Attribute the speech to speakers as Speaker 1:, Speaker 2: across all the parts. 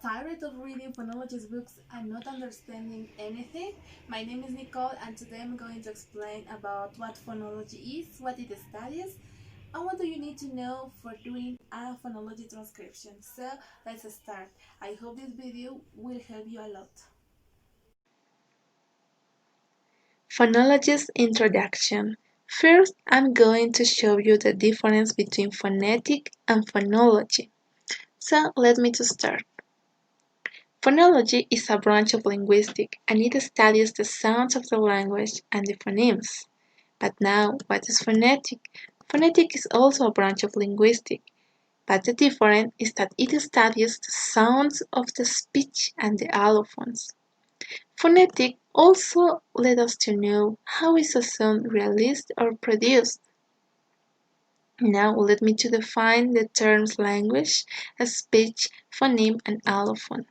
Speaker 1: tired of reading phonologist books and not understanding anything? My name is Nicole and today I'm going to explain about what phonology is, what it studies, and what do you need to know for doing a phonology transcription. So let's start. I hope this video will help you a lot.
Speaker 2: Phonology's introduction. First, I'm going to show you the difference between phonetic and phonology. So, let me to start. Phonology is a branch of linguistics and it studies the sounds of the language and the phonemes. But now, what is phonetic? Phonetic is also a branch of linguistics, but the difference is that it studies the sounds of the speech and the allophones. Phonetic also led us to know how is a sound released or produced. Now let me to define the terms language, speech, phoneme, and allophone.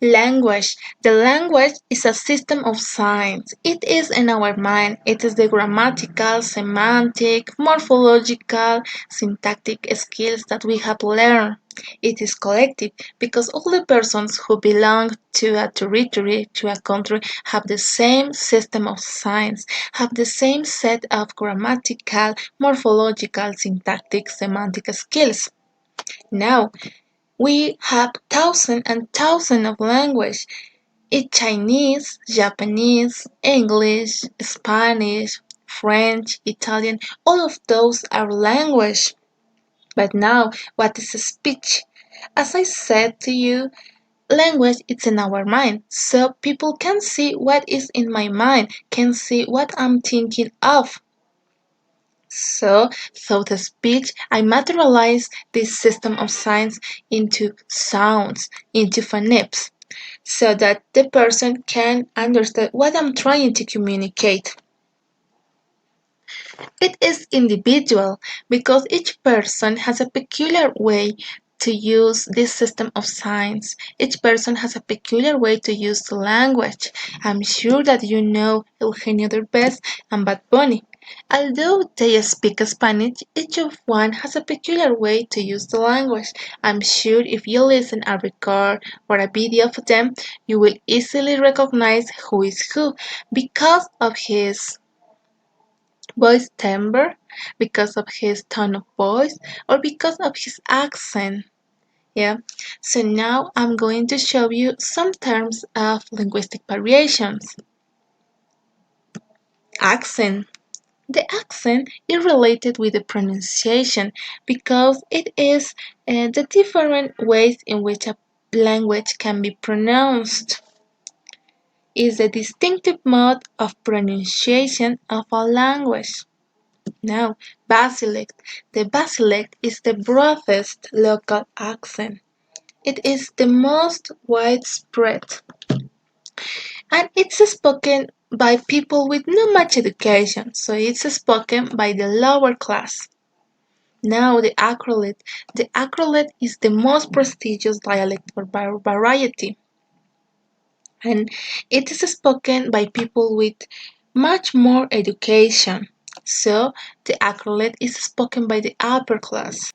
Speaker 2: Language. The language is a system of signs. It is in our mind. It is the grammatical, semantic, morphological, syntactic skills that we have learned. It is collective because all the persons who belong to a territory, to a country, have the same system of signs, have the same set of grammatical, morphological, syntactic, semantic skills. Now, we have thousands and thousands of languages. It's Chinese, Japanese, English, Spanish, French, Italian, all of those are language. But now, what is a speech? As I said to you, language is in our mind, so people can see what is in my mind, can see what I'm thinking of. So, through the speech, I materialize this system of signs into sounds, into phonemes, so that the person can understand what I'm trying to communicate. It is individual because each person has a peculiar way to use this system of signs. Each person has a peculiar way to use the language. I'm sure that you know Eugenio Derbez and Bad Bunny. Although they speak Spanish, each of one has a peculiar way to use the language. I'm sure if you listen a record or a video of them, you will easily recognize who is who because of his voice timbre, because of his tone of voice, or because of his accent. Yeah. So now I'm going to show you some terms of linguistic variations. Accent. The accent is related with the pronunciation because it is the different ways in which a language can be pronounced. Is the distinctive mode of pronunciation of a language. Now, Basilisk. The Basilisk is the broadest local accent. It is the most widespread, and it's spoken by people with not much education, so it's spoken by the lower class. Now, the Acrolite. The Acrolite is the most prestigious dialect for variety, and it is spoken by people with much more education. So, the Acrolite is spoken by the upper class.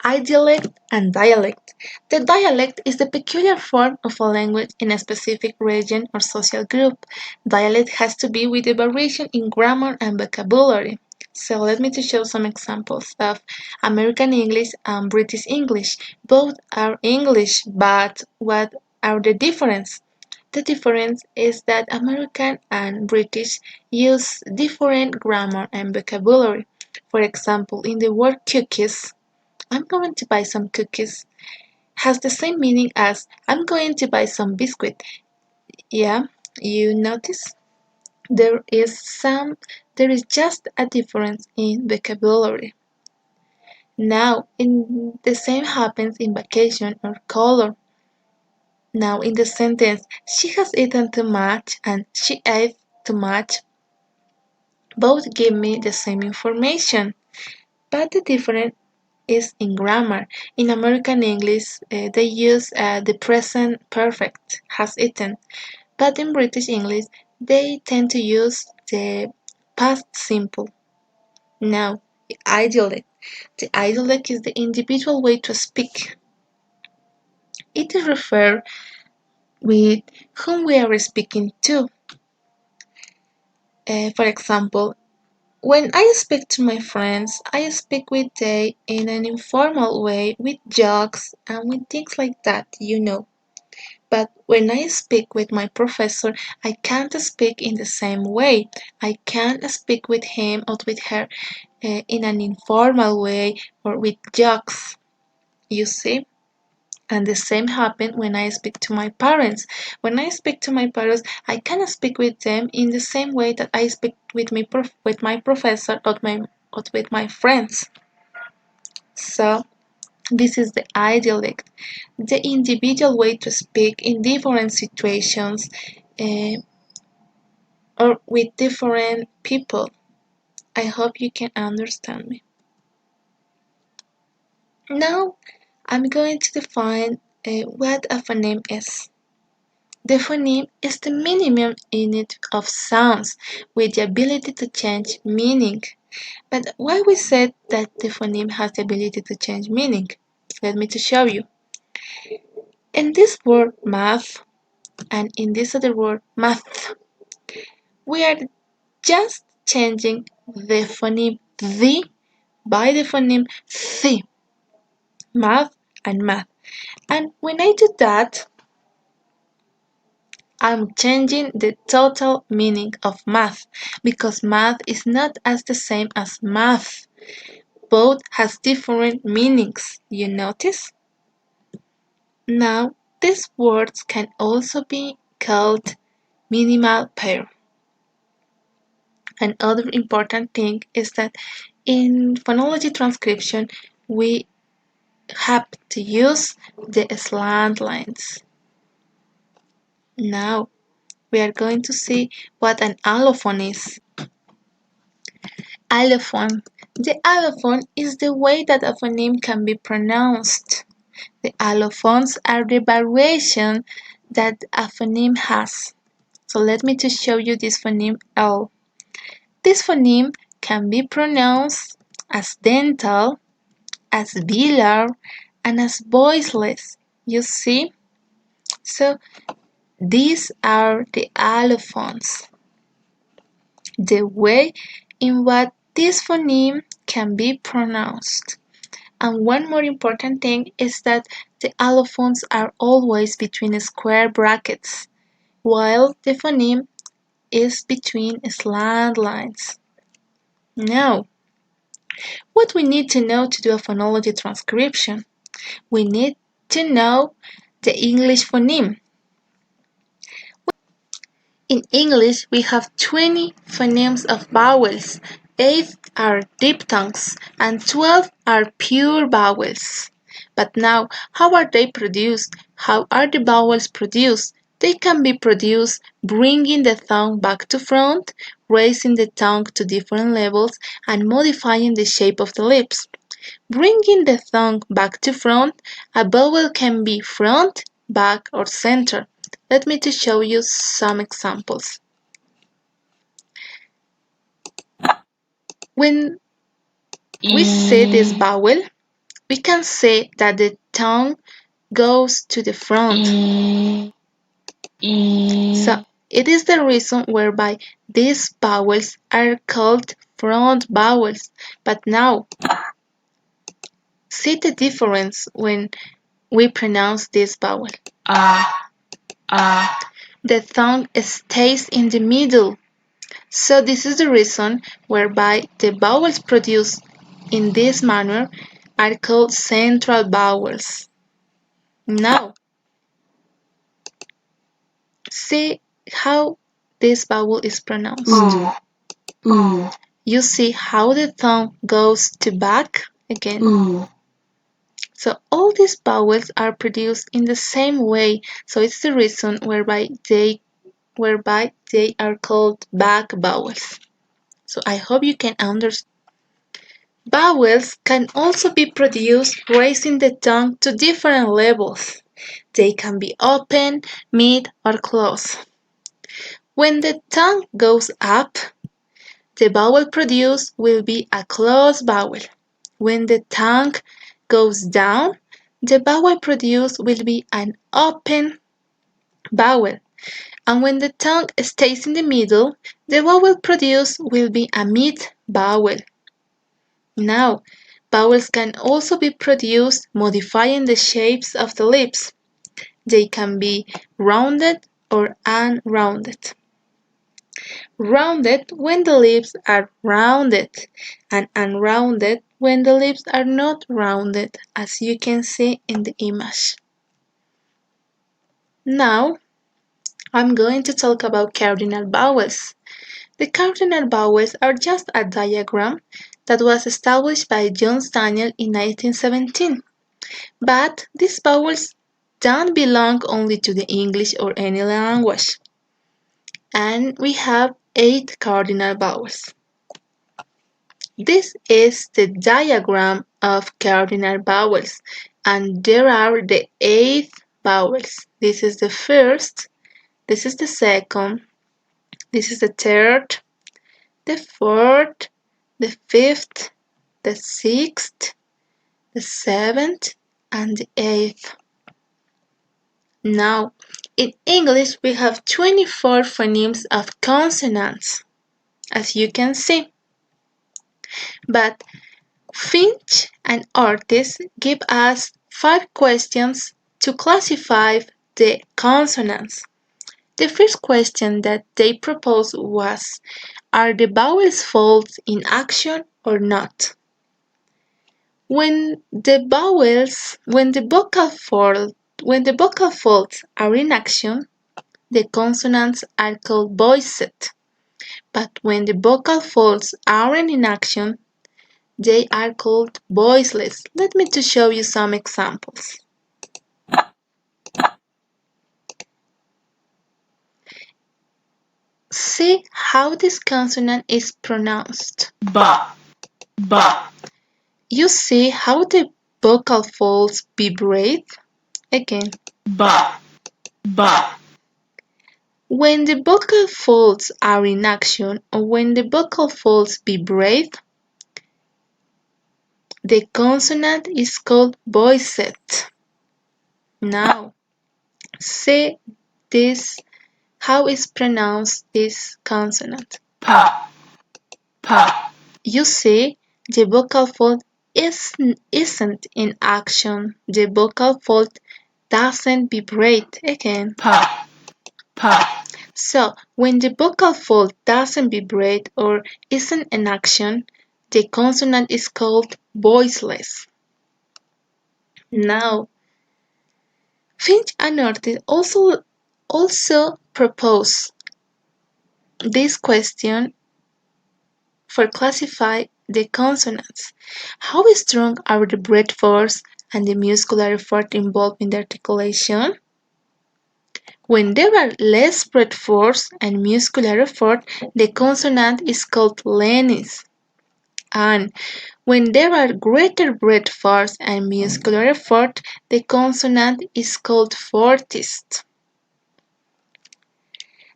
Speaker 2: Idialect and dialect. The dialect is the peculiar form of a language in a specific region or social group. Dialect has to be with a variation in grammar and vocabulary. So let me to show some examples of American English and British English. Both are English, but what are the difference? The difference is that American and British use different grammar and vocabulary. For example, in the word cookies, I'm going to buy some cookies has the same meaning as I'm going to buy some biscuit. Yeah, you notice there is some there is just a difference in vocabulary. Now, in the same happens in vacation or color. Now, in the sentence, she has eaten too much and she ate too much, both give me the same information, but the difference is in grammar. In American English, they use the present perfect, has eaten, but in British English, they tend to use the past simple. Now, the idiolect. The idiolect is the individual way to speak. it refers with whom we are speaking to. For example, when I speak to my friends, I speak with they in an informal way with jokes and with things like that. But when I speak with my professor, I can't speak in the same way. I can't speak with him or with her in an informal way or with jokes, you see? And the same happens when I speak to my parents. When I speak to my parents, I can speak with them in the same way that I speak with my professor or with my friends. So this is the dialect, the individual way to speak in different situations uh, or with different people. I hope you can understand me. Now I'm going to define what a phoneme is. The phoneme is the minimum unit of sounds with the ability to change meaning. But why we said that the phoneme has the ability to change meaning? Let me to show you. In this word math and in this other word math, we are just changing the phoneme the by the phoneme th, math and math. And when I do that, I'm changing the total meaning of math because math is not as the same as math. Both has different meanings, you notice? Now, these words can also be called minimal pair. Another important thing is that in phonology transcription, we have to use the slant lines. Now, we are going to see what an allophone is. Allophone. The allophone is the way that a phoneme can be pronounced. The allophones are the variation that a phoneme has. So let me just show you this phoneme L. This phoneme can be pronounced as dental, as velar, and as voiceless. You see? So these are the allophones. The way in what this phoneme can be pronounced. And one more important thing is that the allophones are always between square brackets, while the phoneme is between slant lines. Now, what we need to know to do a phonology transcription? We need to know the English phoneme. In English, we have 20 phonemes of vowels. 8 are diphthongs and 12 are pure vowels. But now, how are they produced? How are the vowels produced? They can be produced bringing the tongue back to front, raising the tongue to different levels, and modifying the shape of the lips. Bringing the tongue back to front, a vowel can be front, back, or center. Let me just show you some examples. When we say this vowel, we can say that the tongue goes to the front. So it is the reason whereby these vowels are called front vowels. But now, see the difference when we pronounce this vowel. The tongue stays in the middle. So this is the reason whereby the vowels produced in this manner are called central vowels. Now, see how this vowel is pronounced. You see how the tongue goes to back again. So all these vowels are produced in the same way. So it's the reason whereby they are called back vowels. So I hope you can understand. Vowels can also be produced raising the tongue to different levels. They can be open, mid, or closed. When the tongue goes up, the vowel produced will be a closed vowel. When the tongue goes down, the vowel produced will be an open vowel, and when the tongue stays in the middle, the vowel produced will be a mid vowel. Now, vowels can also be produced modifying the shapes of the lips. They can be rounded or unrounded. Rounded when the lips are rounded, and unrounded when the lips are not rounded, as you can see in the image. Now, I'm going to talk about cardinal vowels. The cardinal vowels are just a diagram that was established by John Daniel in 1917. But these vowels don't belong only to the English or any language. And we have 8 cardinal vowels. This is the diagram of cardinal vowels, and there are the 8 vowels. This is the first, this is the second, this is the third, the fourth, the fifth, the sixth, the seventh, and the eighth. Now, in English, we have 24 phonemes of consonants, as you can see. But Finch and Ortiz give us 5 questions to classify the consonants. The first question that they proposed was, are the vowels folds in action or not? When the vocal folds are in action, the consonants are called voiced. But when the vocal folds aren't in action, they are called voiceless. Let me to show you some examples. See how this consonant is pronounced.
Speaker 3: Ba, ba,
Speaker 2: You see how the vocal folds vibrate? Again.
Speaker 3: ba, ba,
Speaker 2: When the vocal folds are in action or when the vocal folds vibrate, the consonant is called voiced. Now, see this, how is pronounced this consonant.
Speaker 3: pa, pa,
Speaker 2: You see, the vocal fold isn't in action. The vocal fold doesn't vibrate. Again.
Speaker 3: pa, pa,
Speaker 2: So, when the vocal fold doesn't vibrate or isn't in action, the consonant is called voiceless. Now, Finch and Ortiz also propose this question for classify the consonants. How strong are the breath force and the muscular effort involved in the articulation? When there are less breath force and muscular effort, the consonant is called lenis. And when there are greater breath force and muscular effort, the consonant is called fortist.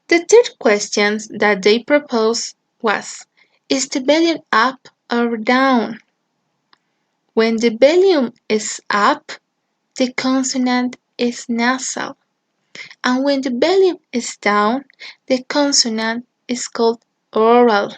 Speaker 2: The third question that they proposed was, is the volume up or down? When the volume is up, the consonant is nasal, and when the volume is down, the consonant is called oral.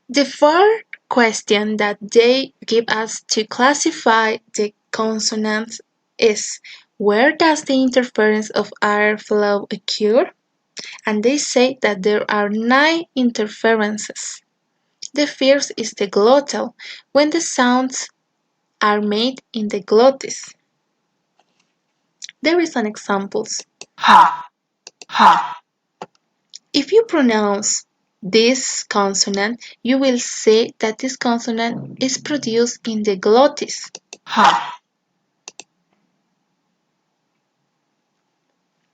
Speaker 2: The fourth question that they give us to classify the consonants is, where does the interference of air flow occur? And they say that there are 9 interferences. The first is the glottal, when the sounds are made in the glottis. There is an examples.
Speaker 3: ha, ha,
Speaker 2: If you pronounce this consonant, you will say that this consonant is produced in the glottis.
Speaker 3: ha,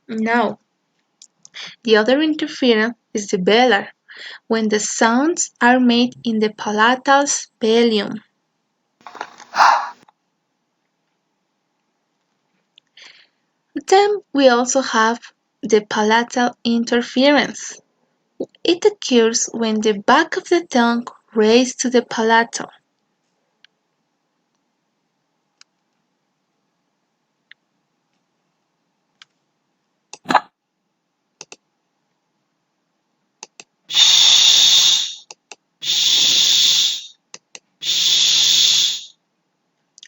Speaker 2: Now, the other interference is the velar, when the sounds are made in the palatal velum. Then we also have the palatal interference. It occurs when the back of the tongue raised to the palatal.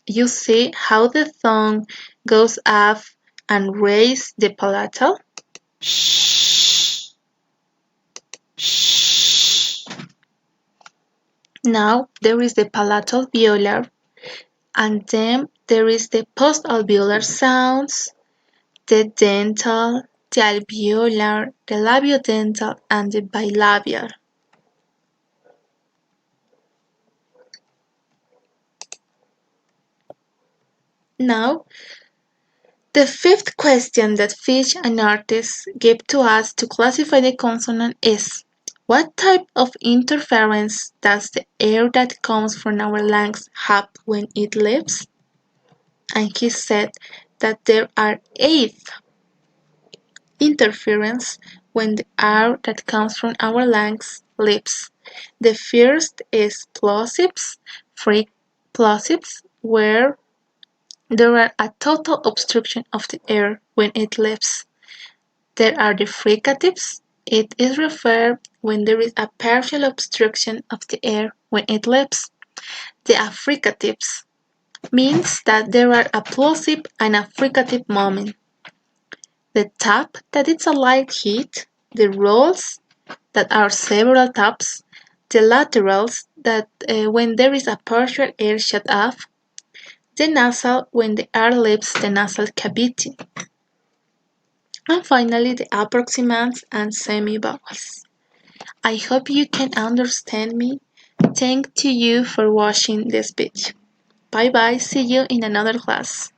Speaker 2: You see how the tongue goes up and raises the palatal? Now there is the palatal velar, and then there is the postalveolar sounds, the dental, the alveolar, the labiodental, and the bilabial. Now, the fifth question that Fish and artists give to us to classify the consonant is: what type of interference does the air that comes from our lungs have when it leaves? And he said that there are 8 interference when the air that comes from our lungs leaves. The first is plosives, free plosives, where there are a total obstruction of the air when it leaves. There are the fricatives. It is referred when there is a partial obstruction of the air when it leaves. The affricatives means that there are a plosive and a fricative moment. The tap, that it's a light hit. The rolls, that are several taps. The laterals, that when there is a partial air shut off. The nasal, when the air leaves the nasal cavity. And finally, the approximants and semivowels. I hope you can understand me. Thank to you for watching this video. Bye bye, see you in another class.